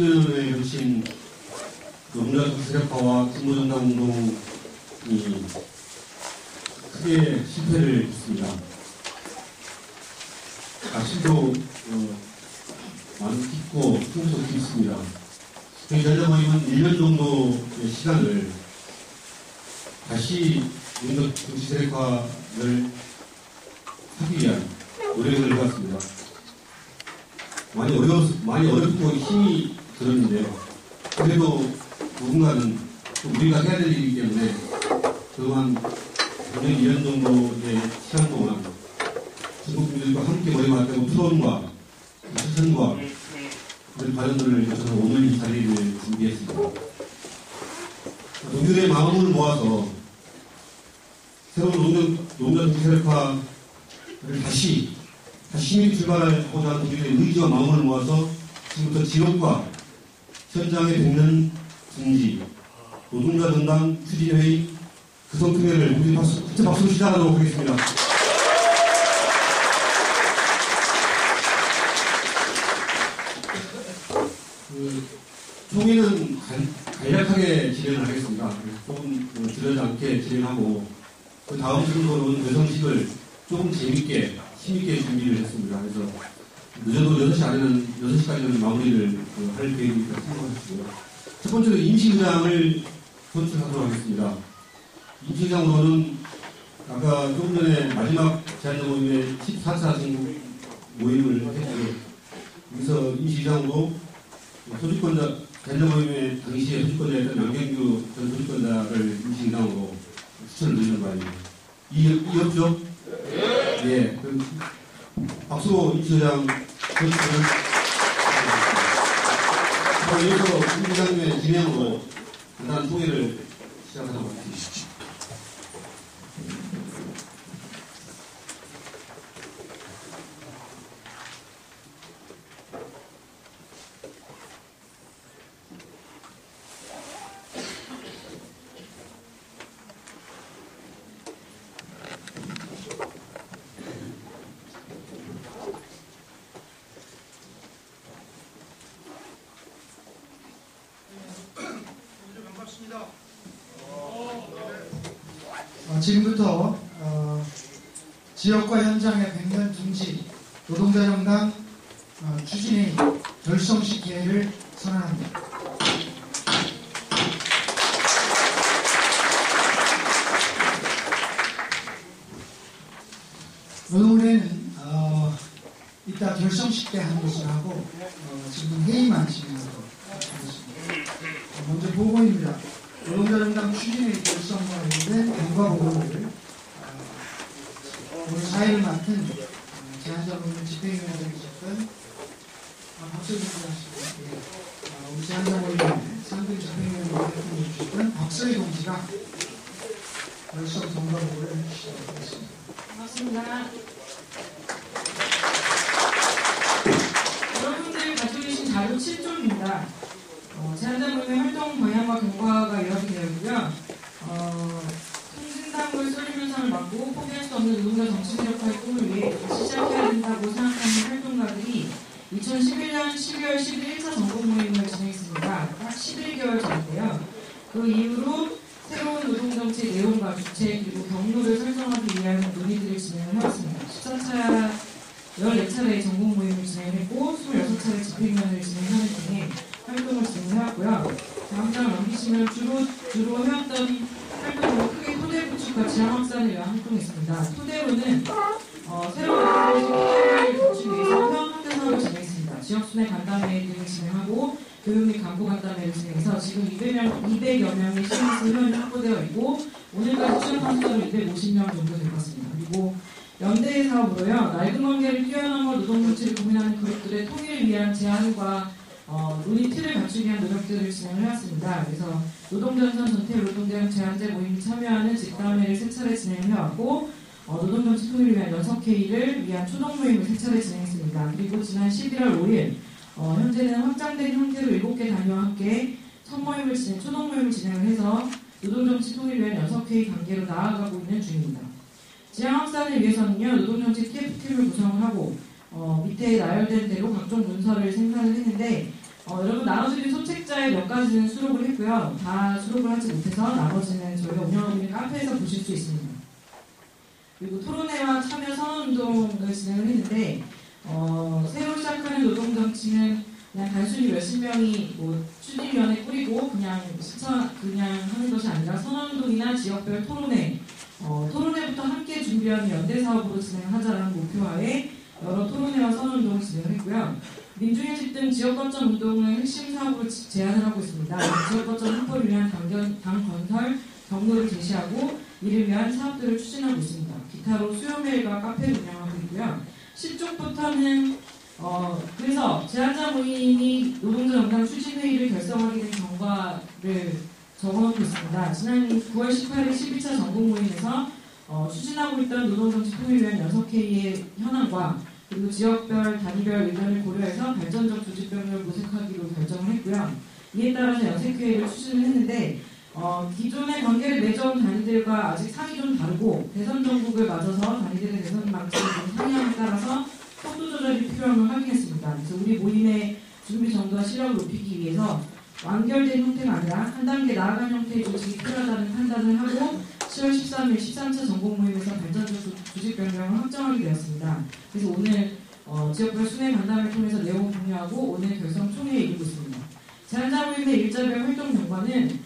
20여 년에 걸친 노동자 세력화와 근로정당 운동이 크게 실패를 했습니다. 아직도 많은 깊고 풍부도 깊습니다. 저희 전자모임은 1년 정도의 시간을 다시 노동자 정치 세력화를 하기 위한 노력을 해봤습니다. 많이 어렵고 힘이 들었는데요. 그래도 누군가는 우리가 해야 될 일이기 때문에 그동안 1년 정도의 시간 동안 중국 분들과 함께 모여왔다고 토론과 실천과 그런 발언들을 거쳐서 오늘 이 자리를 준비했습니다. 동료들의 마음을 모아서 새로운 노동자 정치 세력화를 다시 힘있게 출발하고자 하는 우리의 의지와 마음을 모아서 지금부터 지역과 현장에 뵙는 중지, 노동자 전당 추진회의 구성특회를 우리 국제 박수로 시작하도록 하겠습니다. 총회는 간략하게 진행을 하겠습니다. 조금 지르지 않게 진행하고 그 다음 순서로는 외성식을 조금 재밌게 힘있게 준비를 했습니다. 그래서 늦어도 6시까지는 마무리를 할 계획이니까 참고하시고요. 첫 번째로 임시의장을 선출하도록 하겠습니다. 임시의장으로는 아까 조금 전에 마지막 제안자 모임의 14차 전국 모임을 했고요. 여기서 임시의장으로 소집권자, 제안자 모임의 당시에 소집권자였던 양경규 전 소집권자를 임시의장으로 추천을 드리는 바입니다. 이었죠? 예. 박수로 임시의장 선출을 여기서 임시의장님의 진행으로 간단한 소개를 시작하도록 하겠습니다. 지금부터 지역과 현장의 백년 둥지 노동자 정당 추진회의 결성식 기회를 선언합니다. 노동회는 이따 결성식 때 하는 것을 하고 지금 회의만 진행하도록 하겠습니다. 먼저 보고입니다. 노동자 정당 추진회의 결성과는 경과 보고를 오늘 4일을 맡은 제안자 모임 집행위원장이셨던 박서준 씨와 우리 제안자 모임의 상근 집행위원장을 해주셨던 박서희 동지가 결성 경과 보고를 해주시도록 하겠습니다. 반갑습니다. 여러분들 가지고 계신 자료 7조입니다. 제안자 모임의 활동 방향과 경과가 이렇게 되어 있고요. 통진당을 쏠리면상을 맡고 포기할 수 없는 노동자 정치 세력화의 꿈을 위해 다시 시작해야 된다고 생각하는 활동가들이 2011년 12월 10일 1차 전국 모임을 진행했습니다. 딱 11개월 전인데요. 그 이후로 새로운 노동정치 내용과 주체 그리고 경로를 설정하기 위한 논의들을 진행을 해왔습니다. 14차 14차례의 전국 모임을 진행했고 26차례 집행위원회를 진행하는 등의 활동을 진행해왔고요. 다음 장을 넘기시면 주로 해왔던 활동으로 크게 토대 구축과 지향 확산을 위한 활동이었습니다. 토대로는 새로운 노동정치 토대를 갖추기 위해서 회원 확대 사업을 진행했습니다. 지역순회 간담회 등을 진행하고 교육 및 간부 간담회를 진행해서 지금 200여 명의 시민스 회원이 확보되어 있고 오늘까지 출연한 수로 250명 정도 될 것 같습니다. 그리고 연대의 사업으로요. 낡은 관계를 뛰어넘어 노동정치를 고민하는 그룹들의 통일을 위한 제안과 논의 틀을 갖추기 위한 노력들을 진행을 해왔습니다. 그래서 노동전선 전태 노동대응 제안제 모임에 참여하는 직담회를 3차례 진행을 해왔고 노동정치 통일을 위한 연석회의를 위한 초동 모임을 3차례 진행했습니다. 그리고 지난 11월 5일 현재는 확장된 형태로 7개 단위와 함께 초동 모임을 진행을 해서 노동정치 통일을 위한 연석회의 단계로 나아가고 있는 중입니다. 지향 확산을 위해서는요, 노동정치 TF팀을 구성을 하고 밑에 나열된 대로 각종 문서를 생산을 했는데 여러분 나눠드린 소책자의 몇 가지는 수록을 했고요. 다 수록을 하지 못해서 나머지는 저희가 운영하고 있는 카페에서 보실 수 있습니다. 그리고 토론회와 참여 선언운동을 진행을 했는데 새로 시작하는 노동정치는 그냥 단순히 몇십 명이 추진위원회 꾸리고 그냥 하는 것이 아니라 선언운동이나 지역별 토론회, 토론회부터 함께 준비하는 연대사업으로 진행하자라는 목표하에 여러 토론회와 선언운동을 진행했고요. 민중의집 등 지역거점 운동을 핵심 사업으로 제안을 하고 있습니다. 지역거점 확보를 위한 당 건설 경로를 제시하고 이를 위한 사업들을 추진하고 있습니다. 기타로 수요메일과 카페를 운영하고 있고요. 10쪽부터는 그래서 제안자 모임이 노동자 정당 추진회의를 결성하게 된 경과를 적어놓고 있습니다. 지난 9월 18일 11차 전국 모임에서 추진하고 있던 노동정치 통일을 위한 6회의 현황과 그리고 지역별, 단위별 의견을 고려해서 발전적 조직병력을 모색하기로 결정을 했고요. 이에 따라서 연색회의를 추진을 했는데 기존의 관계를 맺어온 단위들과 아직 상이 좀 다르고 대선 전국을 맞아서 단위들의 대선 방식이 좀 상향에 따라서 속도 조절이 필요한 걸 확인했습니다. 그래서 우리 모임의 준비 정도와 실력을 높이기 위해서 완결된 형태가 아니라 한 단계 나아간 형태의 조직이 필요하다는 판단을 하고 10월 13일 13차 전국 모임에서 발전적 조직 변경을 확정하게 되었습니다. 그래서 오늘 지역별 순회 간담회를 통해서 내용을 공유하고 오늘 결성 총회에 이르고 있습니다. 제안자 모임의 일자별 활동 경과는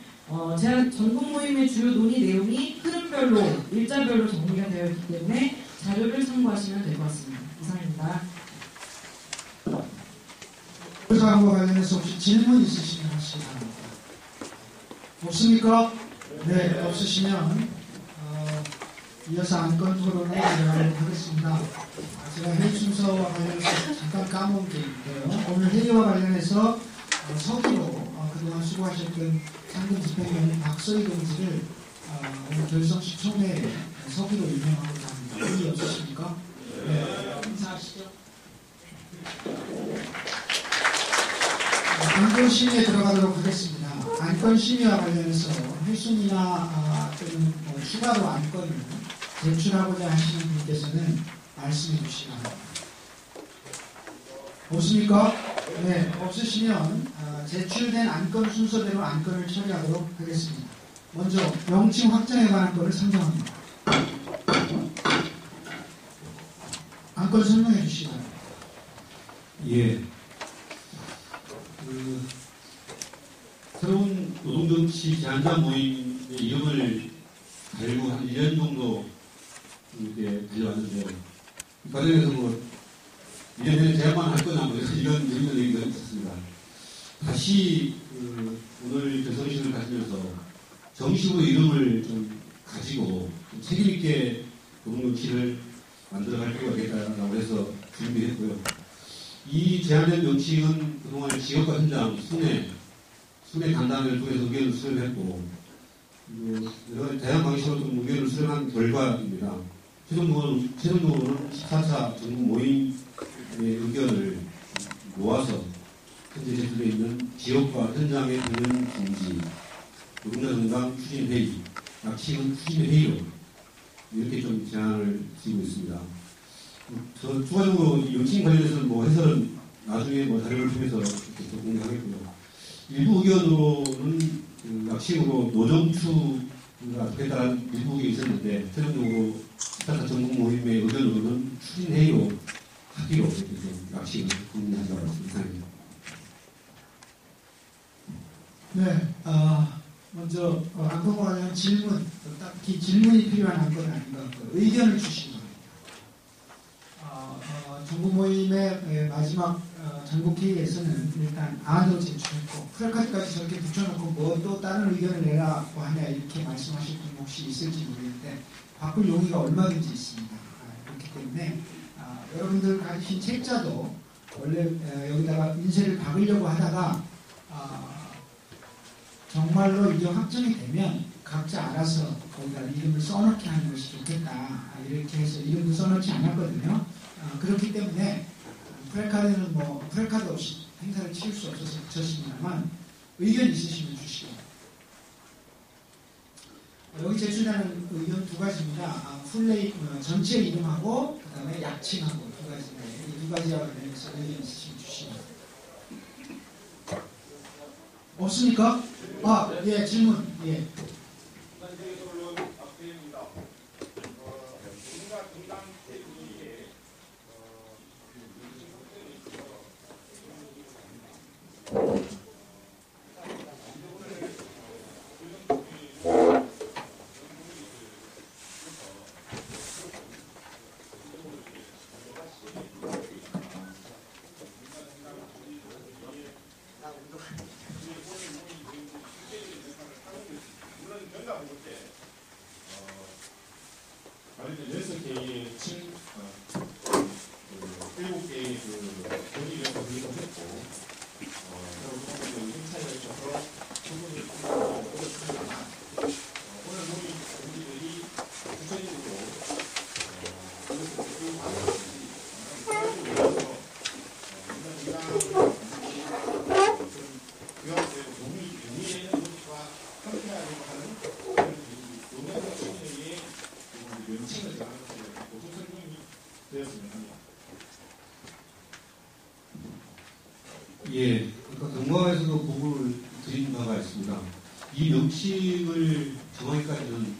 전국 모임의 주요 논의 내용이 흐름별로 일자별로 정리가 되어 있기 때문에 자료를 참고하시면 될 것 같습니다. 이상입니다. 그 사항과 관련해서 혹시 질문 있으시면 하시기 바랍니다. 없습니까? 네, 없으시면 이어서 안건 토론을 진행하도록 하겠습니다. 제가 회의 순서와 관련해서 잠깐 까먹은 게 있는데요. 오늘 회의와 관련해서 서기로 그동안 수고하셨던 상근 집행위원 박서희 동지를 오늘 결성식 총회에 서기로 임명하고자 합니다. 회의 없으십니까? 네, 인사하시죠. 안건 심의에 들어가도록 하겠습니다. 안건 심의와 관련해서 회순이나 또는 추가로 안건을 제출하고자 하시는 분께서는 말씀해 주시기 바랍니다. 없습니까? 네, 없으시면 제출된 안건 순서대로 안건을 처리하도록 하겠습니다. 먼저 명칭 확정에 관한 건을 선정합니다. 안건 설명해 주시기 바랍니다. 예. 새로운 노동정치 제안자 모임의 이름을 달고 한 1년 정도 이렇게 달려왔는데요. 이 과정에서 1년 전에 제안만 할 거나 이런 얘기가 있었습니다. 다시 오늘 결성식을 가지면서 정식으로 이름을 좀 가지고 좀 책임있게 노동정치를 만들어갈 필요가 있겠다라고 해서 준비했고요. 이 제안된 명칭은 그동안 지역과 현장, 순회 간담회를 통해서 의견을 수렴했고, 여러 가지 다양한 방식으로 좀 의견을 수렴한 결과입니다. 최종적으로는 14차 전국 모임의 의견을 모아서 현재 제출되어 있는 지역과 현장의 공연 중지, 노동자 정당 추진회의, 약식은 추진회의로 이렇게 좀 제안을 드리고 있습니다. 추가적으로 이 명칭 관련해서는 해설은 나중에 자료를 통해서 이렇게 공개하겠고요. 일부 의견으로는 약식으로 노정추가 좋겠다는 일부 의견이 있었는데 최종적으로 14차 전국 모임의 의견으로는 추진회의로 하기로 이렇게 좀 약식을 공개한다고 말씀드립니다. 네, 먼저 안건과 관련 질문, 딱히 질문이 필요한 안건은 아닌 것 같고 의견을 주시기 바랍니다. 전국 모임의 마지막 전국회의에서는 일단 안으로 제출했고 플래카드까지 저렇게 붙여놓고 뭐 또 다른 의견을 내라고 하냐 이렇게 말씀하실 분 혹시 있을지 모르겠는데 바꿀 용의가 얼마든지 있습니다. 그렇기 때문에 여러분들 가지신 책자도 원래 여기다가 인쇄를 박으려고 하다가 정말로 이게 확정이 되면 각자 알아서 거기다 이름을 써놓게 하는 것이 좋겠다 이렇게 해서 이름도 써놓지 않았거든요. 그렇기 때문에 플래카드는 플래카드 없이 행사를 치를 수 없어서 붙였습니다만 의견 있으시면 주시고 여기 제출하는 의견 두 가지입니다. 풀네임 전체 이름하고 그 다음에 약칭하고 두 가지인데 이 두 가지와 관련해서 의견 있으시면 주시고 없습니까? 예, 질문. 예. 예, 아까 경과에서도 보고를 드린 바가 있습니다. 이 명칭을 정하기까지는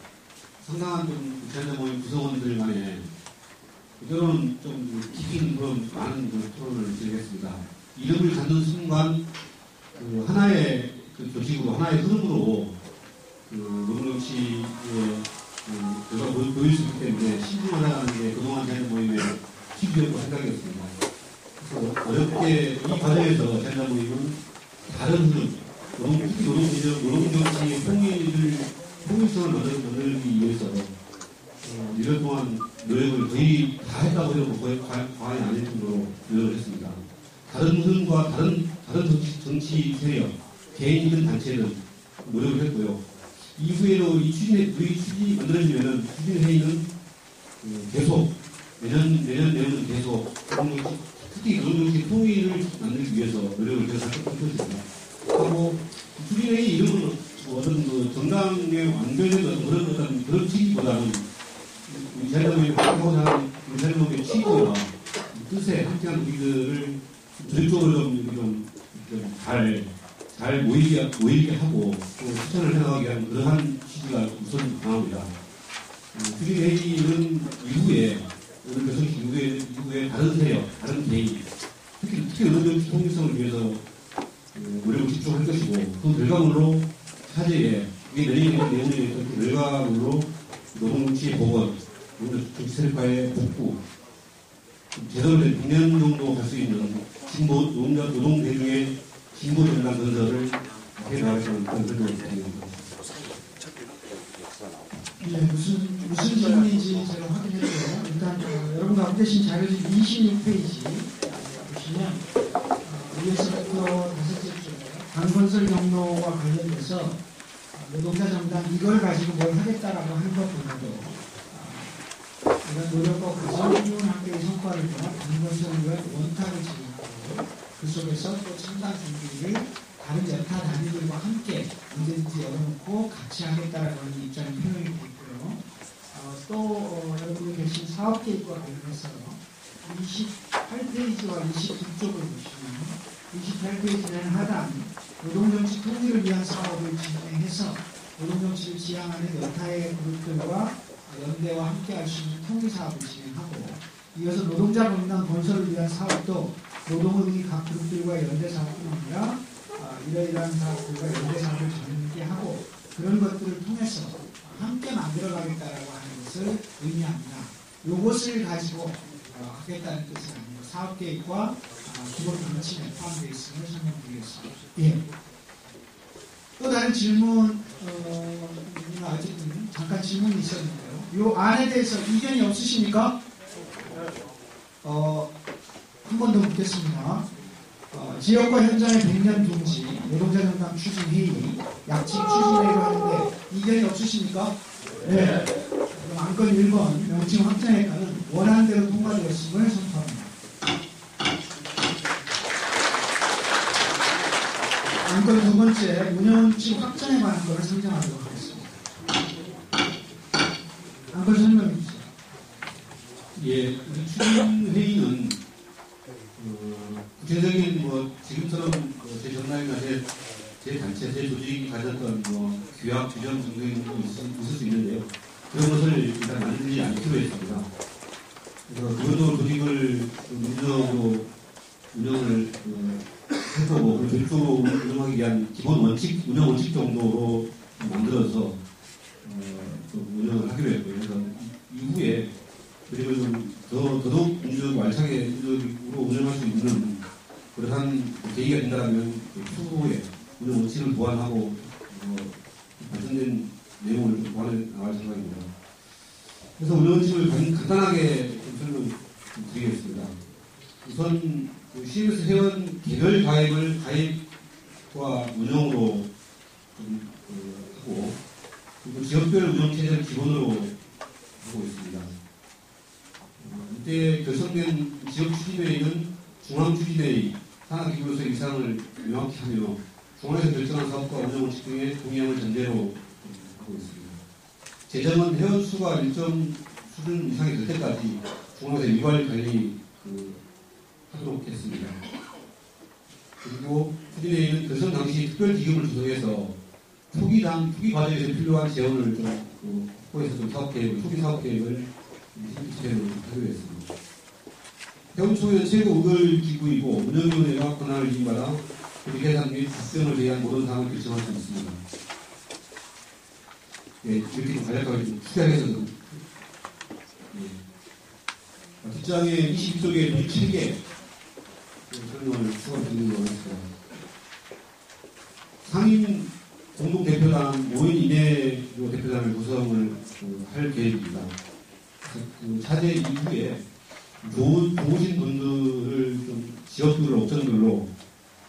상당한 좀 제자 모임 구성원들 간에 때로는 좀 깊이 있는 그런 많은 토론을 드리겠습니다. 이름을 갖는 순간 그 하나의 그 조직으로 하나의 흐름으로 그 노동정치의 제가 보일 수 있기 때문에 신중하다는 게 그동안 제자 모임의 기준이었고 생각이었습니다. 그래서 어렵게 이 과정에서 제자 모임은 다른 흐름, 특히 노동정치의 통일성을 만들기 위해서 1년 동안 노력을 거의 다 했다고 해도 거의 과언이 아닐 정도로 노력을 했습니다. 다른 흐름과 다른 정치 세력, 개인이든 단체든 노력을 했고요. 이후에도 이 추진이 만들어지면은 추진회의는 계속 내년은 계속 특히 노동정치 통일을 만들기 위해서 노력을 계속 할 것입니다. 하고 추진회의 이름은 어떤 그 정당의 완전한 그런 취지보다는 우리 자유로움이 하고자 하는 우리 자유로움의 취지와 뜻에 함께한 우리들을 전적으로 좀 잘 모이게 하고 또 실천을 해나가게 하는 그러한 취지가 우선 강합니다. 추진회의는 이후에 오늘 결성식 이후에 다른 세력, 다른 개인, 특히 노동정치 통일성을 위해서 노력을 집중할 것이고 그 결과물로 차제에 이게 내년에 결과물로 노동정치 복원, 노동정치 세력화의 복구, 제대로 된 100년 정도 갈 수 있는 진보 노동 대중의 진보 정당 건설을 해나가시는 그런 생각을 드립니다. 예, 무슨 질문인지 제가 확인했고요. 일단 여러분 갖고 계신 자료집 26페이지 보시면 위에서부터 다섯째 줄 당건설 경로와 관련돼서 노동자 정당 이걸 가지고 뭘 하겠다라고 하는 것보다도 이런 노력과 가정이운 학교의 성과를 보아 당건설을 위한 원탁을 제공하고 그 속에서 또 첨단 준비를 다른 여타 단위들과 함께 언제든지 열어놓고 같이 하겠다라고 하는 입장이 표명이 되어 있고요. 또 여러분이 계신 사업 계획과 관련해서 28페이지와 29쪽을 보시면 28페이지는 하단 노동정치 통일을 위한 사업을 진행해서 노동정치를 지향하는 여타의 그룹들과 연대와 함께 할 수 있는 통일사업을 진행하고 이어서 노동자 건강 건설을 위한 사업도 노동의 각 그룹들과 연대 사업뿐 아니라 이러이러한 사업들과 연대 사업을 전개하고 그런 것들을 통해서 함께 만들어가겠다라고 하는 것을 의미합니다. 이것을 가지고 하겠다는 뜻은 아니고 사업계획과 기본 방침에 포함되어 있음을 설명드리겠습니다. 예. 또 다른 질문, 어쨌든 잠깐 질문이 있었는데요. 이 안에 대해서 이견이 없으십니까? 한 번 더 묻겠습니다. 지역과 현장의 100년 동지, 노동자 정당 추진회의, 약칭 추진회의를 하는데 이견이 없으십니까? 네. 그럼 안건 1번 명칭 확정에 따른 원하는 대로 통과되었음을 선포합니다. 안건 2번째 운영원칙 확정에 관한 것을 상정하도록 하겠습니다. 안건 설명해 주세요. 예, 추진회의는 구체적인 지금처럼 제 전당이나 제 제 단체, 제 조직이 가졌던 뭐 규약, 규정 등등이 있을 수 있는데요. 그런 것을 일단 만들지 않기로 했습니다. 그래서 그것도 조직을 민주적으로 운영을 해보고 별도로 운영하기 위한 기본 원칙, 운영 원칙 정도로 만들어서 좀 운영을 하기로 했고요. 그래서 이후에 그리고 좀 더더욱 민주적 알차게 민주적으로 운영할 수 있는 그러한 계기가 된다면 추후에 운영 원칙을 보완하고 발전된 내용을 좀 보완해 나갈 생각입니다. 그래서 운영 원칙을 간단하게 좀 설명드리겠습니다. 우선 CMS 회원 개별 가입을 가입과 운영으로 좀 하고 그리고 지역별 운영 체제를 기본으로 하고 있습니다. 이때 결성된 지역 추진회의는 중앙 추진회의 산하기구로서의 의상을 명확히 하며 중앙에서 결정한 사업과 운영 원칙 등의 동의함을 전제로 하고 있습니다. 재정은 회원 수가 일정 수준 이상이 될 때까지 중앙에서 일괄 관리 하도록 했습니다. 그리고 추진회의는 결성 당시 특별 기금을 조성해서 초기 과정에서 필요한 재원을 좀 확보해서 좀 초기 사업 계획을 하기로 했습니다. 회원총회는 최고 의결 기구이고 운영위원회가 권한을 인받아 계산 및 답변을 위한 모든 사항을 결정할 수 있습니다. 예, 이렇게 좀 간략하게 좀 축약해서 좀 뒷장에 22쪽에 7개 설명을 추가드리는 거였습니다. 상임 공동대표단 5인 이내로 대표단을 구성을 할 계획입니다. 차제 이후에 좋으신 분들을 좀 지역별로 옵션별로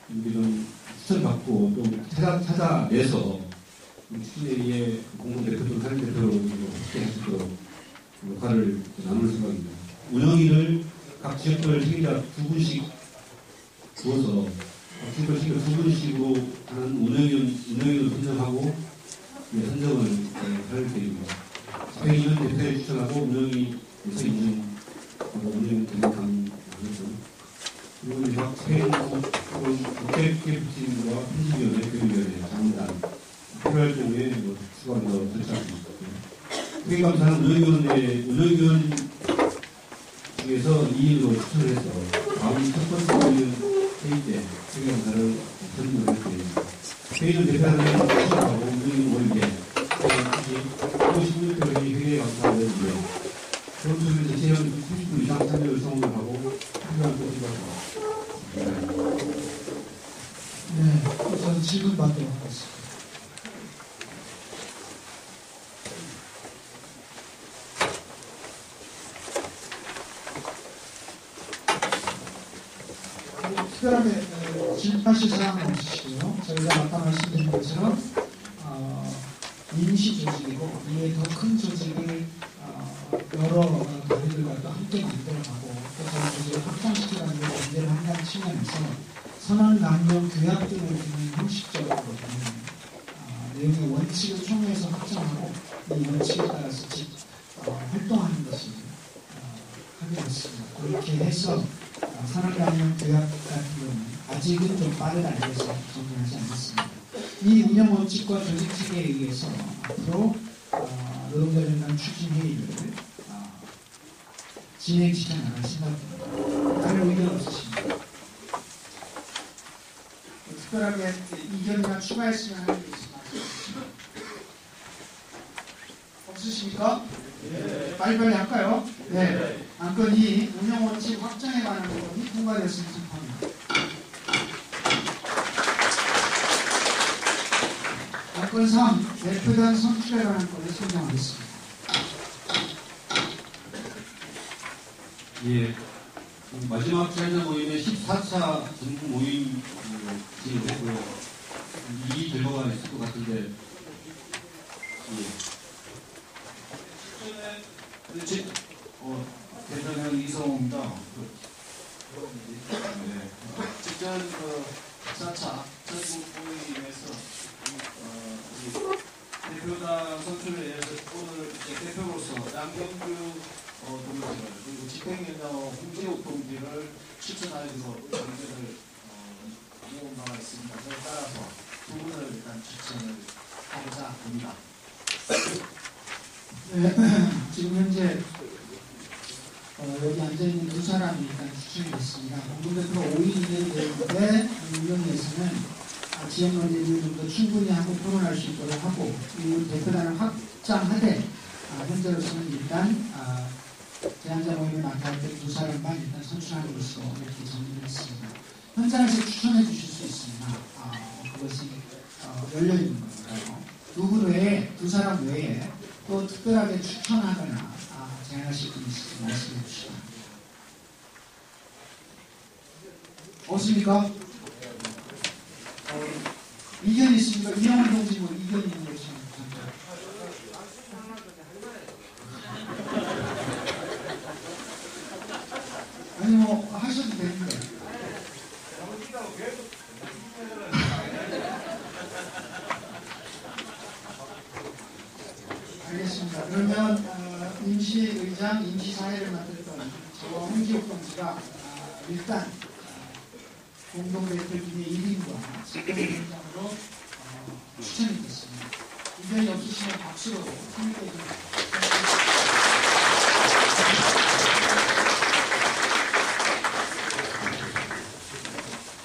좀 추천받고 좀 찾아내서 추진회의의 공동대표 또는 상임대표로 확대할 수 있도록 역할을 나눌 생각입니다. 운영위를 각 지역별 책임자 2분씩 두어서 각 지역별 책임자 2분씩으로 하는 운영위를 선정하고 선정을 할 계획입니다. 집행위는 대표에 추천하고 운영위에서 인증하고 운영위 대표단 그리고 각 집행부 국회의원과 편집위원회, 교육위원회, 장관 필요할 경우에 추가로 설치할 수 있습니다. 회계감사는 운영위원 중에서 2인으로 추천을 해서 다음 첫 번째 회의 때 회계감사를 선임을 할 계획입니다. 회의는 대표단을 추천하고 운영위원 모임에 16표 회계감사를 위해 회원수는 전체회원 30분 이상 참여 요청을 하고 필요한 것을 네, 우선 질문 받도록 하겠습니다. 특별하게 질문하실 사항은 없으시고요. 저희가 아까 말씀드린 것처럼 임시 조직이고 이에 더 큰 조직을 여러 단위들과 또 함께 만들어가고 또 저희 조직을 확장시키라는 데 문제를 한다는 측면에서 선언 강령 규약 등을 두는 형식적으로 내용의 원칙을 총회에서 확정하고 이 원칙에 따라서 활동하는 것을 하게 됐습니다. 그렇게 해서 선언 강령 규약 같은 경우는 아직은 좀 빠르다 해서 정리하지 않았습니다. 이 운영 원칙과 조직 체계에 의해서 앞으로 노동자연단 추진회의를 진행시켜 나갈 생각입니다. 다른 의견 없으십니까? 특별하게 이견이나 추가했으면 하는 게 있습니다. 없으십니까? 네. 빨리빨리 할까요? 네. 안건이 운영원칙 확정에 관한 부분이 통과되었으면 합니다. 안건 3. 대표단 선출에 관한 건을 설명하겠습니다. 예. 마지막 자녀 모임의 14차 전국 모임 진행했고요. 이 결과가 있을 것 같은데, 대표는 이성호입니다. 직전 14차 전국 모임에서 대표단 선출에 의해서 오늘 대표로서 양경규 동지를 그리고 집행위원장 홍재욱 동지를 추천하여서 의견을 모은 바가 있습니다. 그에 따라서 두 분의 대한 추천을 하고자 합니다. 네, 지금 현재 여기 앉아있는 두 사람이 일단 추천이 됐습니다. 공동대표 5인 이내로 되는데 위원회에서는 지역 문제를 좀 더 충분히 하고 토론할 수 있도록 하고 이 대표단을 확장하되 현재로서는 일단 제한자 모임을 맡아야 될 두 사람만 일단 선출함으로써 이렇게 정리를 했습니다. 현장에서 추천해 주실 수 있습니다. 그것이 열려있는 건가요? 두 분 외에, 두 사람 외에 또 특별하게 추천하거나 제안하실 분이 있으면 말씀해 주시기 바랍니다. 없습니까? 의견이 있습니까? 이영훈 동지 뭐 의견이 있는 것이 아니 뭐 하셔도 되는데. 알겠습니다. 그러면 임시의장, 임시사회를 맡았던 저와 홍지욱 동지가 일단 공동대표팀의 1인과 직권위원장으로 추천이 됐습니다. 의견이 없으시면 박수로 함께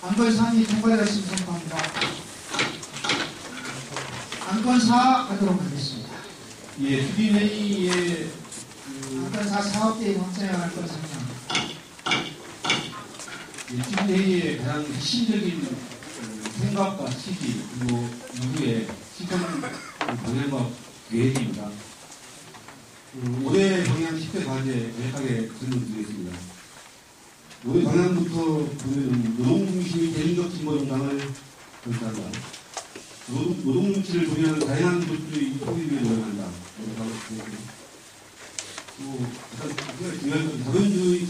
안건 3이 통과되었으면 선포합니다. 안건 4 가도록 하겠습니다. 예, 추진회의에 안건 4 사업대행 확장형 안건 3장. 추진회의의 가장 핵심적인 생각과 취지 그리고 이후의 시선 방향과 계획입니다. 올해 방향 10대 과제 간략하게 설명드리겠습니다. 올해 방향부터 보면 노동중심의 대중적 진보정당을 건설한다. 노동정치를 도면하는 다양한 것들이 통일을 위해 노력한다. 또 가장 중요한 건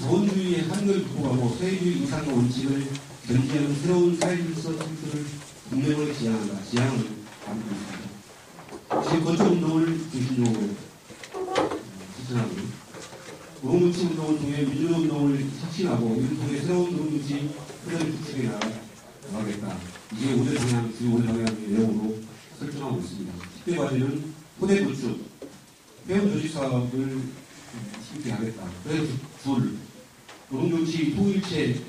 자본주의의 한계를 극복하고 사회주의 이상과 원칙을 견지하는 새로운 사회질서 창출을 국내로 지향한다. 지향을 담고 있습니다. 지금 거쳐운동을 중심적으로 실천하고 노동정치 운동을 통해 민주노동을 혁신하고 이를 통해 새로운 노동정치 흐름을 구축해 나가겠다. 이게 오늘 방향, 지금 오늘 방향의 내용으로 설정하고 있습니다. 10대 과제는 토대 구축, 회원 조직 사업을 쉽게 하겠다. 그래서 둘, 노동정치 통일체를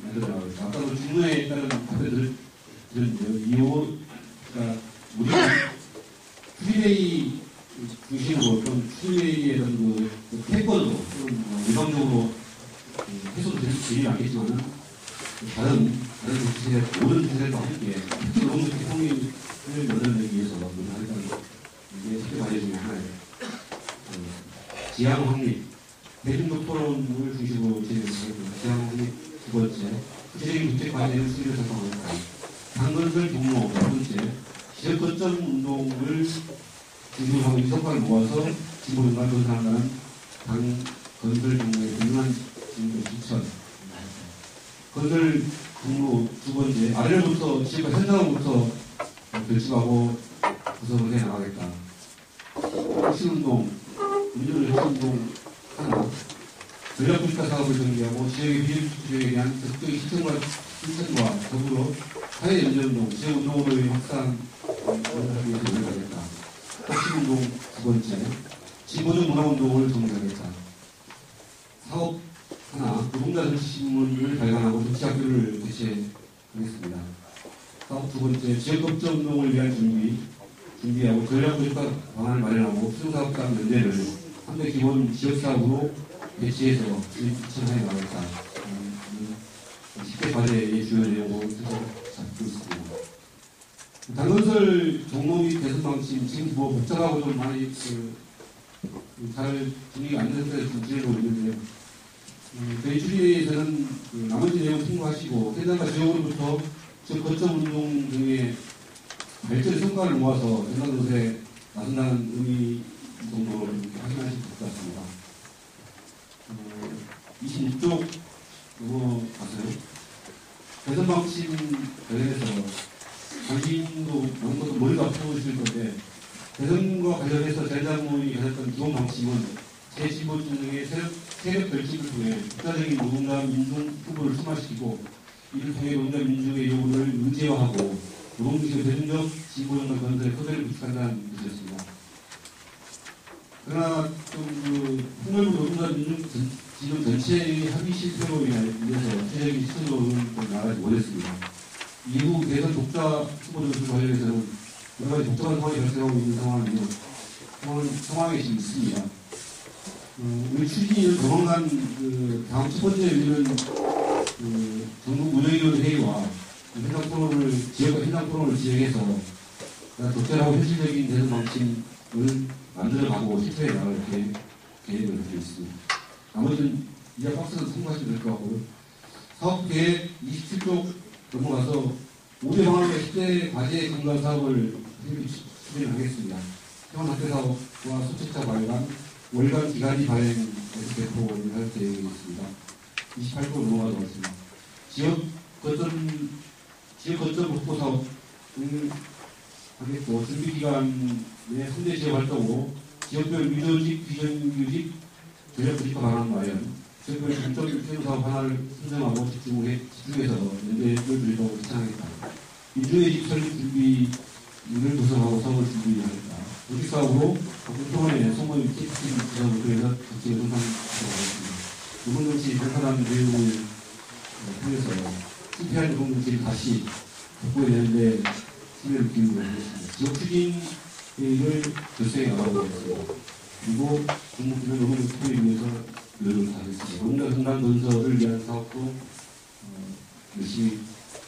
만들어 나가겠다. 아까도 질문에 따른 답변을 드렸는데요. 2호가 우리 추진회의 중심으로 어떤 추진회의의 어떤 태권도 일방적으로 해소되지 않겠지만 다른 정치세력, 모든 정치세력과 함께 특히 노동정치 통일을 만들기 위해서 노력하겠다는 이게 10대 과제 중에 하나예요. 지향 확립, 대중적 토론을 중심으로 진행하겠습니다. 지향 확립 두 번째, 구체적인 국제 과제를 수립을 작성하겠다. 당건설 동로 두 번째, 지역 거점 운동을 중심으로 하고 성과를 모아서 진보정당을 건설한다는 당 건설 동로의 분명한 진보 실천. 건설 동로 두 번째, 아래로부터 지역과 현장으로부터 결집하고 구성을 해 나가겠다. 혁신운동, 민주노동 혁신운동 하나, 전략국가 사업을 전개하고 지역의 비정규직 지역에 대한 적극적인 실천과 더불어 사회 연대운동, 지역운동으로의 확산을 하기 위해서 노력하겠다. 혁신운동 두 번째, 진보적 문화운동을 정리하겠다. 사업 하나, 노동자 정치신문을 발간하고 정치학교를 개최하겠습니다. 사업 두 번째, 지역급조 운동을 위한 준비하고 전략국가 방안을 마련하고 수용사업자 연대를 함께 기본 지역사업으로 배치해서 실천해 나가겠다. 10대 과제의 주요 내용으로 잡고 있습니다. 당건설 종로 및 대선 방침 지금 뭐 복잡하고 좀 많이 잘 정리가 안 된 상태에서 지금 진행하고 있는데요. 저희 추리에서는 나머지 내용 통과하시고 현장과 지역으로부터 지역 거점 운동 등의 발전의 성과를 모아서 전당도에 나선다는 의미 정도로 확인하실 것 같습니다. 26쪽 넘어가세요. 대선 방침 관련해서 당신도 많은 것도 머리가 아프실 건데 대선과 관련해서 제1자문이 가졌던 기본 방침은 제15조 등의 세력 결집을 통해 국가적인 노동자 민중 후보를 승화시키고 이를 통해 노동자 민중의 요구를 의제화하고 노동주의 대중적 진보정당 건설의 토대를 구축한다는 뜻이었습니다. 그러나 좀 폭넓은 노동자 진영 전체의 합의 실패로 인해서 최적인 시선으로는 좀 나가지 못했습니다. 이후 대선 독자 후보들 관련해서는 여러 가지 독특한 상황이 발생하고 있는 상황이 지금 있습니다. 우리 추진위는 조만간 다음 첫 번째 의미는 전국 운영위원 회의와 현장 토론을 지역과 현장 토론을 진행해서 적절하고 현실적인 대선 방침을 만들어가고 실패해 나갈 계획을 가지고 있습니다. 나머지는 이제 박스는 참고하시면 될 것 같고요. 사업 계획 27쪽 넘어가서 5대 방안과 10대 과제 강화 사업을 추진하겠습니다. 평원학교 사업과 소책자 발간, 월간 기간이 발행에서 배포를 할 계획이 있습니다. 28쪽 넘어가도록 하겠습니다. 지역 거점 확보 사업을 하겠고, 준비기간의 3대 지역 활동으로 지역별 유조직, 비정규직, 전략 조직화 방안 마련, 지역별 중점 유료 사업 하나를 선정하고 집중해서 연대를 늘리고 실천하겠다. 민주회직 설립 준비를 구성하고 사업을 준비하겠다. 조직사업으로 국토원의 소모임 TF팀 구성을 통해서 정책을 성장하도록 하겠습니다. 노동정치 발전하는 내용을 통해서 실패한 노동정치를 다시 복구해내는데 힘을 기울이도록 하겠습니다. 지역 추진을 결성해 나가도록 하겠습니다. 그리고 전국기관 노동정 투표를 위해서 노력을 다하겠습니다. 노동자 성장 건설을 위한 사업도 열심히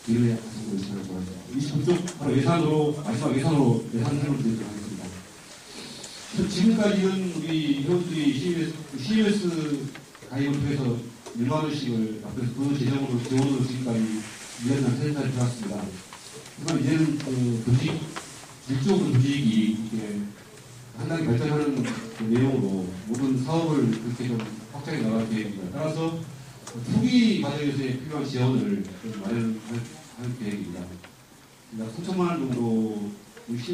기회를 가지고 있다고 하겠습니다. 29쪽 바로 예산으로 마지막 예산으로 예산을 드리도록 하겠습니다. 지금까지는 우리 회원들이 CBS 가입을 통해서 1만 원씩을 앞에서 그 재정으로 지원으로 지금까지 2년간 세전까지 들어왔습니다. 하지만 이제는 조직 일종의 조직이 이렇게 한 단계 발전하는 그 내용으로 모든 사업을 그렇게 좀 확장해 나갈 계획입니다. 따라서 초기 과정에서의 필요한 지원을 마련할 계획입니다. 그러니까 3천만 원 정도 현지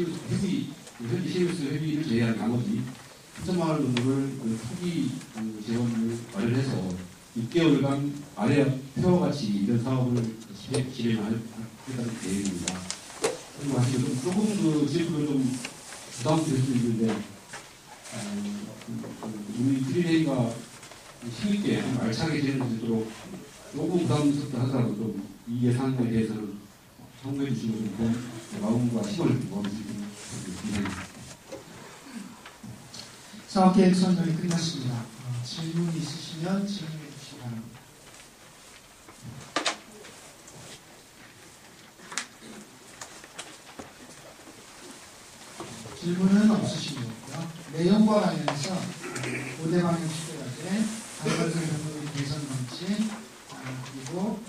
CBS 회비를 제외한 나머지 3천만 원 정도를 초기 지원을 마련해서 6개월간 아래 표와 같이 이런 사업을 진행하겠다는 계획입니다. 그리고 사실 조금 지역으로 좀 부담될 수 있는데 우리 트리데이가 힘있게 알차게 진행할 수 있도록 조금 부담스럽다 하더라도 좀 이 예산에 대해서는 참고해 주시고 좀 마음과 힘을 모아주시면 감사합니다. 사업계획 선정이 끝났습니다. 질문 있으시면 질문해 주시기 바랍니다. 질문은 없으시고요. 내용과 관련해서 5대 방향 시대까지 단결성 경로의 개선 방침 그리고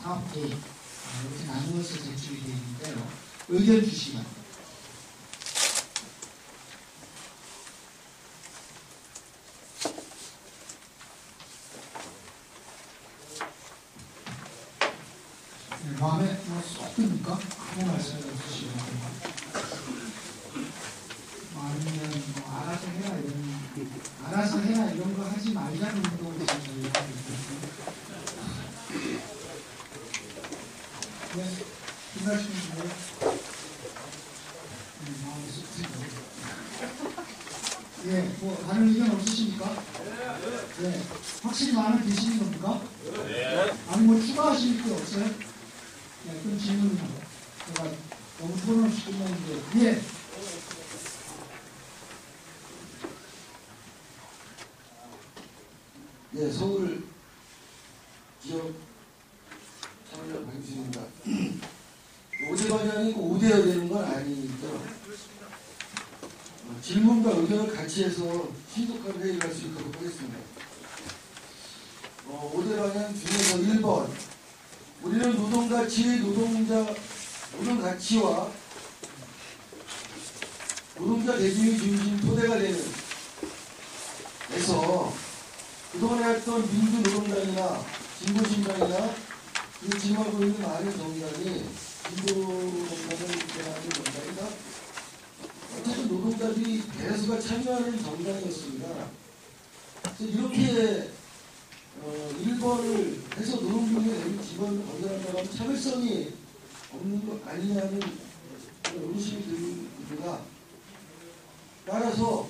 사업 계획 이렇게 나누어서 제출이 되어 있는데요. 의견 주시기 바랍니다. 마음에 쏙 듭니까? 아무 말씀 없으시고 아니면 알아서 해라 이런 거 하지 말자는 운동을 지금 저희가 하고 있거든요. 네, 끝나시면 돼요. 마음에 쏙 듭니다. 예, 뭐 다른 의견 없으십니까? 네, 확실히 마음에 드시는 겁니까? 네. 아니 뭐 추가하실 게 없어요? 네, 그럼 질문입니다. 제가 너무 토론 없이 끝났는데, 예. 네, 서울 지역 참여 방식입니다. 5대 방향이 꼭 5대여야 되는 건 아니죠. 질문과 의견을 같이 해서 신속한 회의를 할 수 있도록 하겠습니다. 5대 방향 중에서 1번 우리는 노동가치와 노동자 대중이 중심 토대가 되는 에서 그동안에 했던 민주노동당이나 진보신당이나 그 지망하고 있는 많은 정당이 진보노동당을 주장하는 정당이나 어쨌든 노동자들이 대다수가 참여하는 정당이었습니다. 그래서 이렇게 1번을 해서 노동중에 기반을 건설한다고 하면 차별성이 없는 거 아니냐는 의심이 듭니다. 따라서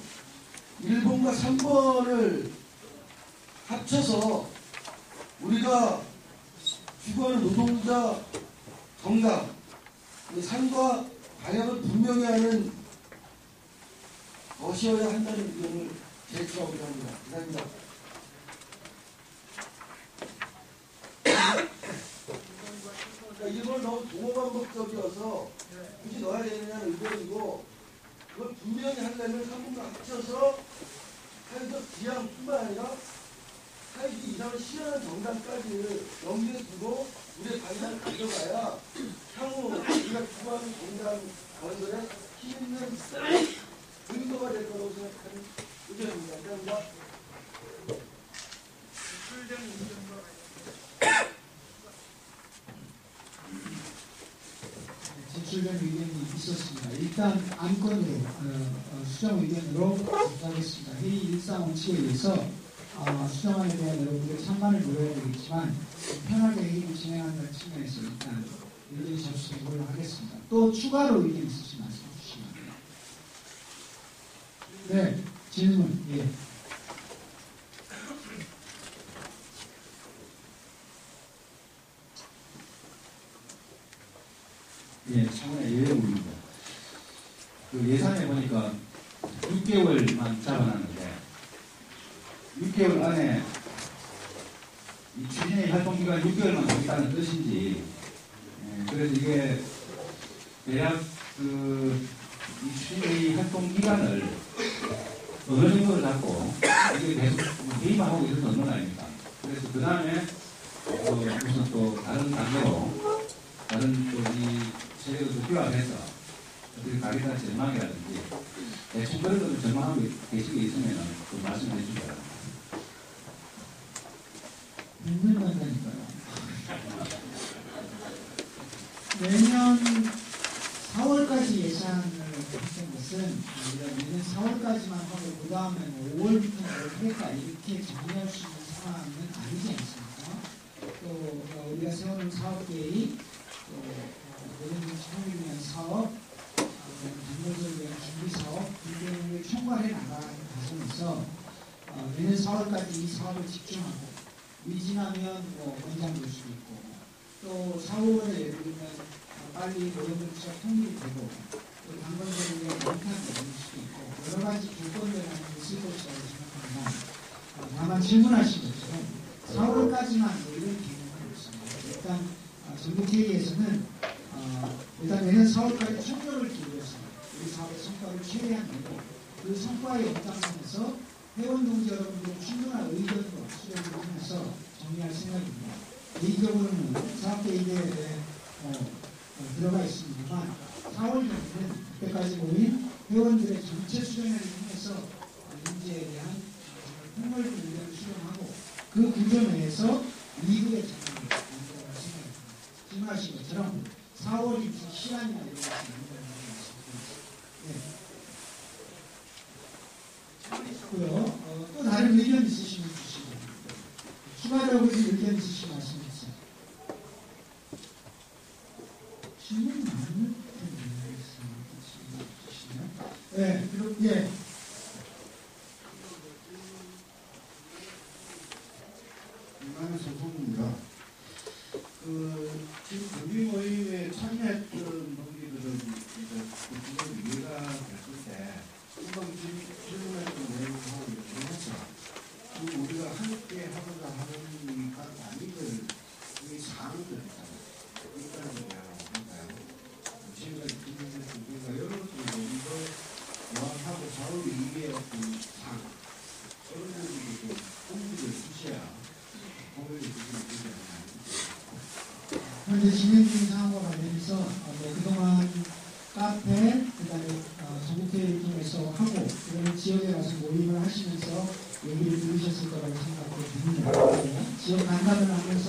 1번과 3번을 합쳐서 우리가 추구하는 노동자 정당, 삶과 방향을 분명히 하는 것이어야 한다는 의견을 제출하고자 합니다. 감사합니다. 이걸 너무 동호반복적이어서 굳이 넣어야 되느냐는 의견이고, 그걸 분명히 하려면 3분과 합쳐서 사회적 지향뿐만 아니라 사회주의 이상을 실현하는 정당까지 연기에 두고 우리의 방향을 가져가야 향후 우리가 추구하는 정당 건설에 힘있는 근거가 될 거라고 생각하는 의견입니다. 감사합니다. 제출된 의견이 있었습니다. 일단 안건으로 수정 의견으로 접수하겠습니다. 회의 일상 원칙에 의해서 수정안에 대한 여러분들의 찬반을 물어야 되겠지만 편하게 회의를 진행하는 측면에서 일단 의견이 접수된 걸로 하겠습니다. 또 추가로 의견 있으시면 말씀해 주시면 됩니다. 네, 질문. 예. 예, 차관의 예외입니다. 그 예산에 보니까 6개월만 잡아놨는데 6개월 안에 이 추진의 활동기간 6개월만 하겠다는 뜻인지, 그래서 이게 대략 이 추진의 활동기간을 어느 정도를 잡고 이게 계속 회의만 하고 있어서 없는 거 아닙니까? 그래서 그 다음에 무슨 또 다른 단계로 다른 또이 세력을 좀 비화해서 어떻게 가겠다는 전망이라든지 대충 그런 것을 전망하고 계신 게 있으면 좀 말씀해 주세요. 맨날 만나니까요. 내년 4월까지 예산을 했던 것은 우리가 내년 4월까지만 하고 그 다음에 5월부터 뭘 할까 이렇게 정리할 수 있는 상황은 아니지 않습니까? 또 우리가 세우는 사업 계획, 또 노동자 창업을 위한 사업, 단골을 위한 준비 사업 등등을 총괄해 나가는 과정에서 내년 4월까지 이 사업을 집중하고 위지나면 연장될 수도 있고 또 4, 5월에 예를 들면 빨리 노동조치가 통일이 되고 또 단골을 위한 연탄이 될 수도 있고 여러 가지 조건들이 있을 것이라고 생각합니다. 다만 질문하신 것처럼 4월까지만 이런 개념은 없습니다. 일단 정부회의에서는 일단 내년 4월까지 총력을 기울여서 우리 사업의 성과를 최대한 내고 그 성과의 연장선에서 회원동지 여러분들의 충분한 의견으로 수렴을 하면서 정리할 생각입니다. 개인적으로는 사업계획에 들어가 있습니다만 4월 정도는 그때까지 모인 회원들의 전체 수련회를 통해서 문제에 대한 폭넓은 의견을 수렴하고 그 구조 내에서 미국의 정책을 만들어갈 생각입니다. 질문하신 것처럼 4월이 무슨 시간이나 이런 것이 아니라는 말씀을 있고요. 또 다른 의견 있으시면 주시고 추가적으로 의견 있으시면 말씀해 주세요. 질문이 많을 텐데 네, 그렇게 이만한 소송입니다. 지금 금융모임에 참여했던 분들은 그걸 이해가 됐을 때 금방 질문했던 내용하고 이렇게 해서 우리가 함께 하고자 하는 것 아니들 이 사항들 있잖아요. 일단은 할까요? 지금까지 우리가 여러분들이 이거 요약하고 4월 2일에 어떤 사항 여러분들이 좀 공부를 주셔야 공부를 주시면 되지 않나요? 현재 진행 중인 상황과 관련해서 그동안 카페, 그다음에 전국회의를 통해서 하고 그다음에 지역에 가서 모임을 하시면서 얘기를 들으셨을 거라고 생각하고 듭니다. 지역 간담회를 하면서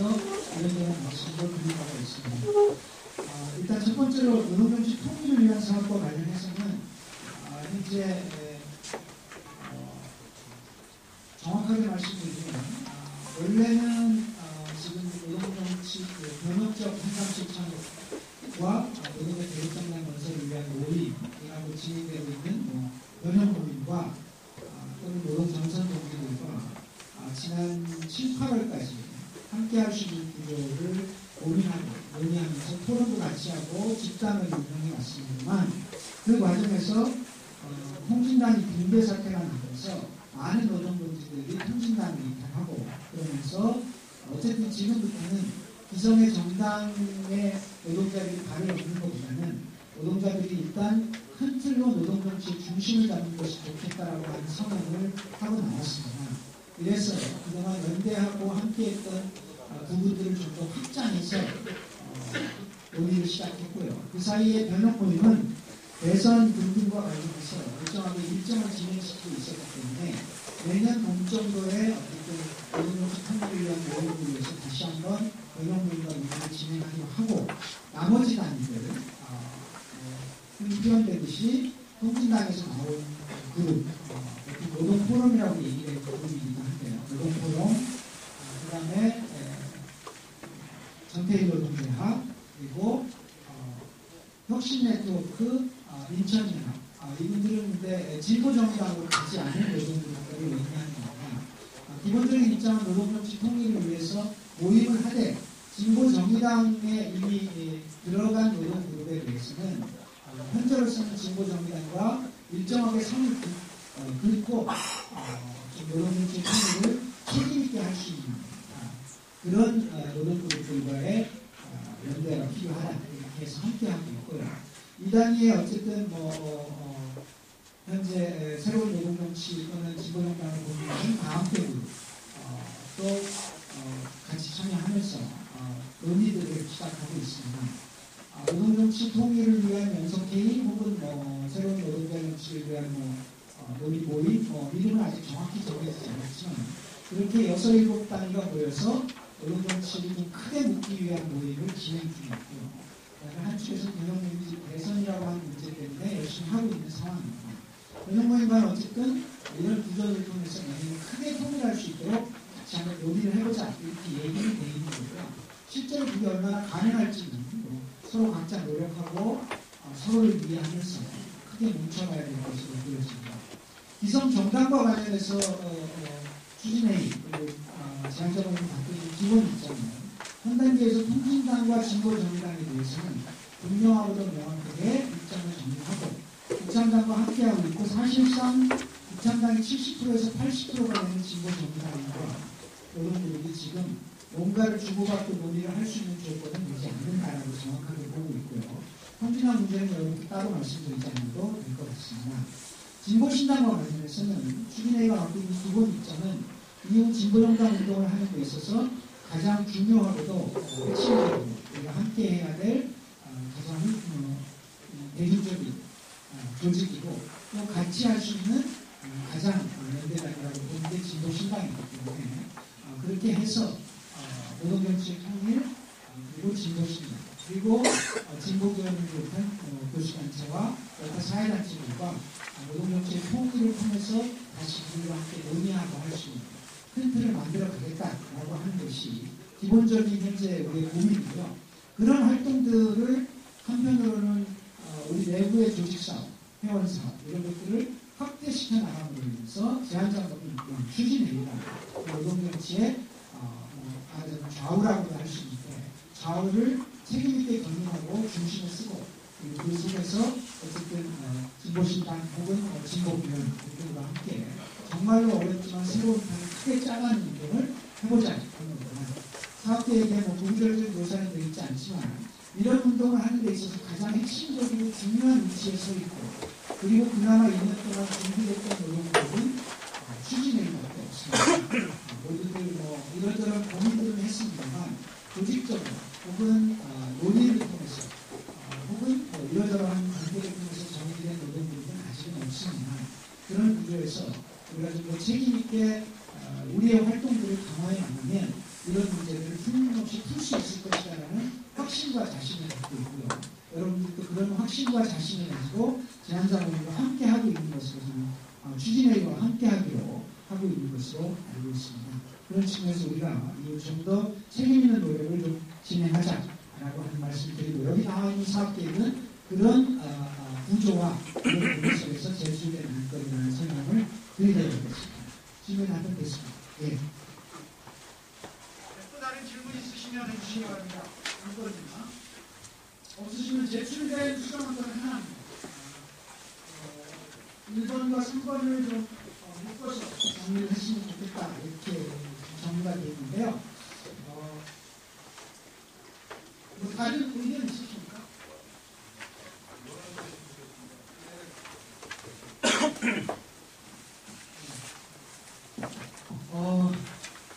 이런저런 말씀도 드린 바가 있습니다. 일단 첫 번째로 노동정치 통일을 위한 사업과 관련해서는 현재 정확하게 말씀드리면 원래는 지금 노동정치 변호적 현상식 창업 노동조합과 노동의 대립장난 건설을 위한 모임이라고 진행되고 있는 변형 모임과 또는 노동 전선 동기들과 지난 7, 8월까지 함께 할 수 있는 구조를 논의하면서 토론도 같이 하고 집단을 운영해 왔습니다만 그 과정에서 통진당이 붕괴 사태가 나면서 많은 노동동지들이 통진당을 이탈하고 그러면서 어쨌든 지금부터는 기성의 정당의 노동자들이 발을 얻는 것보다는 노동자들이 일단 큰 틀로 노동정치의 중심을 잡는 것이 좋겠다라고 하는 선언을 하고 나왔습니다. 그래서 그동안 연대하고 함께했던 부분들을 좀 더 확장해서 논의를 시작했고요. 그 사이에 변형 모임은 대선 등등과 관련해서 일정하게 일정을 진행시키고 있었기 때문에 내년 봄 정도에 어쨌든 노동정치 통일을 위한 모임을 위해서 다시 한번 변형 모임과 논의를 진행하기로 하고 나머지 단위들 표현되듯이 통진당에서 나온 그룹 노동포럼이라고 얘기를 했던 그룹이기도 한데요. 노동포럼 그 다음에 전태일 노동대학 그리고 혁신네트워크 인천연합 이분들은 근데 진보정당으로 가지 않은 노동그룹을 얘기하는 겁니다. 기본적인 입장은 노동정치 통일을 위해서 모임을 하되 진보정의당에 이미 들어간 노동그룹에 대해서는 현재로서는 진보정의당과 일정하게 선을 긋고 노동정치 통일을 책임있게 할 수 있는 그런 노동그룹들과의 연대가 필요하다 이렇게 해서 함께하고 있고요. 이 단위에 어쨌든 현재 새로운 노동정치 또는 진보정당을 보면 다음태그룹 또 같이 참여하면서 논의들을 시작하고 있습니다. 노동정치 통일을 위한 연석회의 혹은 새로운 노동자 정치를 위한 논의 모임 이름은 아직 정확히 정해지지 않았지만 그렇게 6, 7단위가 모여서 노동정치를 좀 크게 묶기 위한 모임을 진행 중에 있고요. 한쪽에서 변형모임이 대선이라고 하는 문제 때문에 열심히 하고 있는 상황입니다. 변형모임은 어쨌든 이런 구조를 통해서 내년에 크게 통일할 수 있도록 같이 한번 논의를 해보자 이렇게 얘기는 돼 있는 거고요. 실제로 그게 얼마나 가능할지는 서로 각자 노력하고 서로를 이해하면서 크게 뭉쳐가야 될 것으로 보여집니다. 기성 정당과 관련해서 추진회의 그리고 제안자본을 갖고 있는 기본 입장은 현 단계에서 통진당과 진보정의당에 대해서는 분명하고도 명확하게 입장을 정리하고 국창당과 함께하고 있고 사실상 국창당이 70%에서 80%가 되는 진보정의당과 노동그룹이 지금 뭔가를 주고받고 논의를 할 수 있는 조건은 되지 않는다라고 정확하게 보고 있고요. 통진당 문제는 여러분께 따로 말씀드리지 않아도 될 것 같습니다. 진보신당과 관련해서는 추진회의가 갖고 있는 기본 입장은 이후 진보정당 운동을 하는 데 있어서 가장 중요하고도 핵심적으로 우리가 함께 해야 될 가장 대중적인 조직이고 또 같이 할 수 있는 가장 연대단이라고 보는 게 진보신당이기 때문에 그렇게 해서 노동정치의 통일 그리고 진보신당 그리고 진보교원을 비롯한 교수단체와 여타 사회단체들과 노동정치의 통일을 통해서 다시 우리와 함께 논의하고 할 수 있는 큰 틀을 만들어 가겠다라고 하는 것이 기본적인 현재 우리의 고민이고요. 그런 활동들을 한편으로는 우리 내부의 조직사업, 회원사업 이런 것들을 확대시켜 나감으로 인해서 제한자본이 추진회의가 노동정치의 좌우라고도 할 수 있는데 좌우를 책임있게 견인하고 중심에 쓰고 그 속에서 어쨌든 진보신당 혹은 진보위원들과 함께 정말로 어렵지만 새로운 판을 크게 짜가는 운동을 해보자 하는 겁니다. 사업계획에 부분적인 묘사는 되어 있지 않지만 이런 운동을 하는 데 있어서 가장 핵심적이고 중요한 위치에 서 있고 그리고 그나마 2년 동안 준비했던 노동들은 추진회의밖에 없습니다. 모두들 이런저런 고민들을 했습니다만 조직적으로 혹은 논의를 통해서 혹은 이런저런 관계를 통해서 정리된 노동들은 아직은 없습니다. 그런 구조에서 우리가 좀 더 책임있게 우리의 활동들을 강화해 나가면 이런 문제들을 틀림없이 풀 수 있을 것이라는 확신과 자신을 갖고 있고요. 여러분들도 그런 확신과 자신을 가지고 제한자본과 함께하고 있는 것으로 저는 추진회의와 함께하기로 하고 있는 것으로 알고 있습니다. 그런 측면에서 우리가 이후 좀 더 책임있는 노력을 좀 진행하자 하는 말씀을 드리고 여기 나와 있는 사업계획은 그런 구조와 그런 구조 속에서 제출된 안건이라는 설명을 드리도록 하겠습니다. 질문이 한번 됐습니다. 예. 또 다른 질문 있으시면 해주시기 바랍니다. 안건입니다. 없으시면 제출된 수정안건은 하나입니다. 1번과 3번을 좀 묶어서 정리를 하시면 좋겠다 이렇게 정리가 되어 있는데요. 뭐 다른 의견 있으십니까?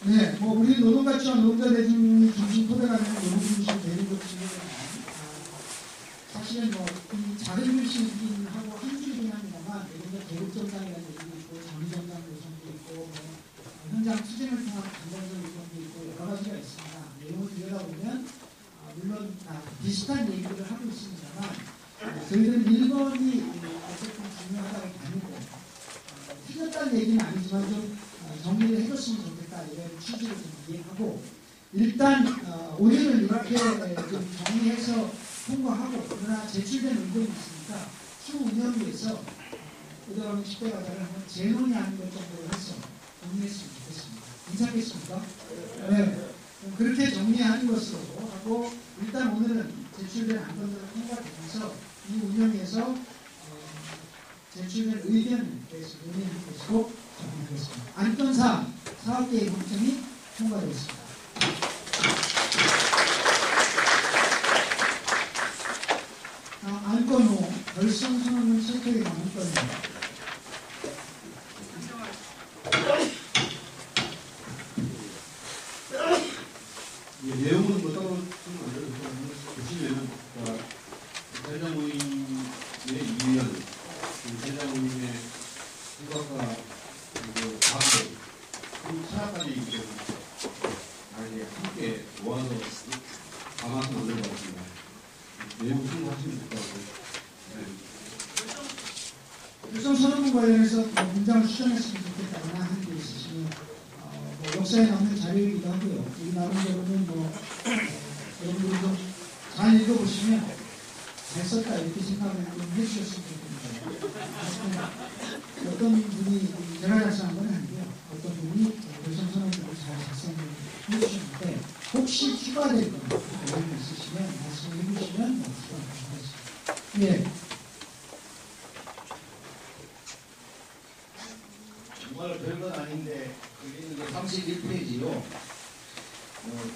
네, 뭐 우리 노동가치와 노동자 대중이 중심 토대가는 노동중심 대립국 지역은 사실은 이 작은 글씨이긴 하고 한 줄이긴 합니다만 노동자 대립정당이라는 얘기도 있고 정의정당 요소도 있고 현장 투쟁을 통한 감정적 요소도 있고 여러 가지가 있습니다. 내용을 들여다보면 물론 비슷한 얘기들을 하고 있습니다만 저희들은 1번이 어쨌든 중요하다고 다니고 틀렸다는 얘기는 아니지만 좀 정리를 해줬으면 좋겠다 이런 취지를 좀 이해하고 일단 오늘은 이렇게 좀 정리해서 통과하고 그러나 제출된 의견이 있으니까 추후 운영 위해서 의대가는 10대 과자를 한번 재논의하는 것 정도로 해서 정리했으면 좋겠습니다. 괜찮겠습니까? 네. 그렇게 정리하는 것으로 하고 일단 오늘은 제출된 안건들을 통과되면서 이 운영에서 제출된 의견에 대해서 논의하는 것으로 정리하겠습니다. 안건사 사업계획 공청이 통과되었습니다. 안건 5 결성선언을 선택에 관한 건입니다. 내용은 뭐 따로 보시면 대장 모임의 이해한 대장 모임의 생각과 다음에 그 차라까지 함께 모아서 담아서 만든 것 같습니다. 내용 참고하시면 될 것 같고요. 결성선언문 관련해서 문장을 수정했으면 좋겠다거나 하는 게 있으시면 역사에 남는 자료이기도 하고요. 우리 나름대로는 여러분들이 좀 잘 읽어보시면 잘 썼다 이렇게 생각을 좀 해주셨으면 좋겠습니다. 어떤 분이 제가 작성한 건 아니고요. 어떤 분이 결성선언문을 잘 작성을 해주셨는데 혹시 추가될 거나 내용이 있으시면 말씀을 해주시면 추가하겠습니다. 예. 정말 별건 아닌데 여기 있는 게 31페이지요.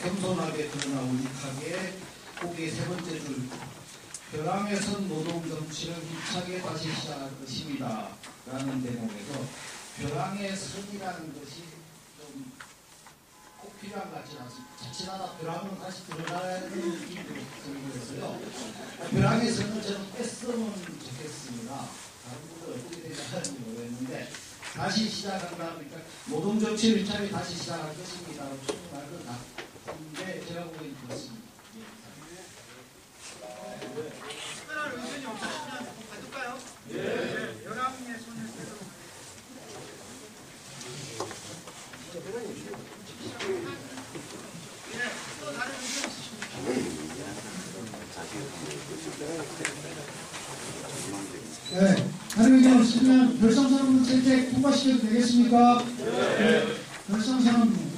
겸손하게 그러나 우직하게 거기에 세 번째 줄 벼랑에 선 노동 정치를 힘차게 다시 시작할 것입니다. 라는 대목에서 벼랑에 선이라는 것이 좀 꼭 필요한 것 같지 않습니다. 자칫하다 벼랑은 다시 드러나는 느낌으로 들고있어요. 벼랑에 선은 저는 뺐으면 좋겠습니다. 다른 분들 어떻게 되는지 모르겠는데 다시 시작한다 그러니까 노동 정치를 힘차게 다시 시작할 것입니다. 말것 같은데 제가 보기엔 그렇습니다. 특별한 의견이 없으시면 받을까요? 네. 열왕의 손을 들어. 예. 또 다른 의견 있으십니까? 네. 다른 의견 없으면 결성선언문 채택 통과시켜도 되겠습니까? 네. 결성선언문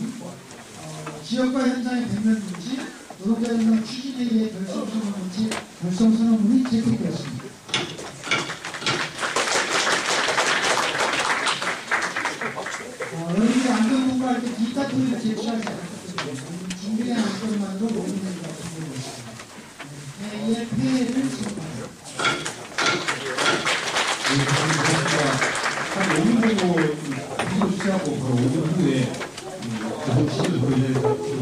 지역과 현장의 대면 금지 노동자연맹 추진회의의 결성선언문이 채택되었습니다. 여러분이 안건 통과할 때 기타 토의를 제출하지 않았거든요. 준비된 안건만으로 논의된 것 같은 것입니다. 회의의 폐해를 선포합니다. 한 5분 정도 시작하고 바로 5분 후에 계속 시를 보여드리겠습니다.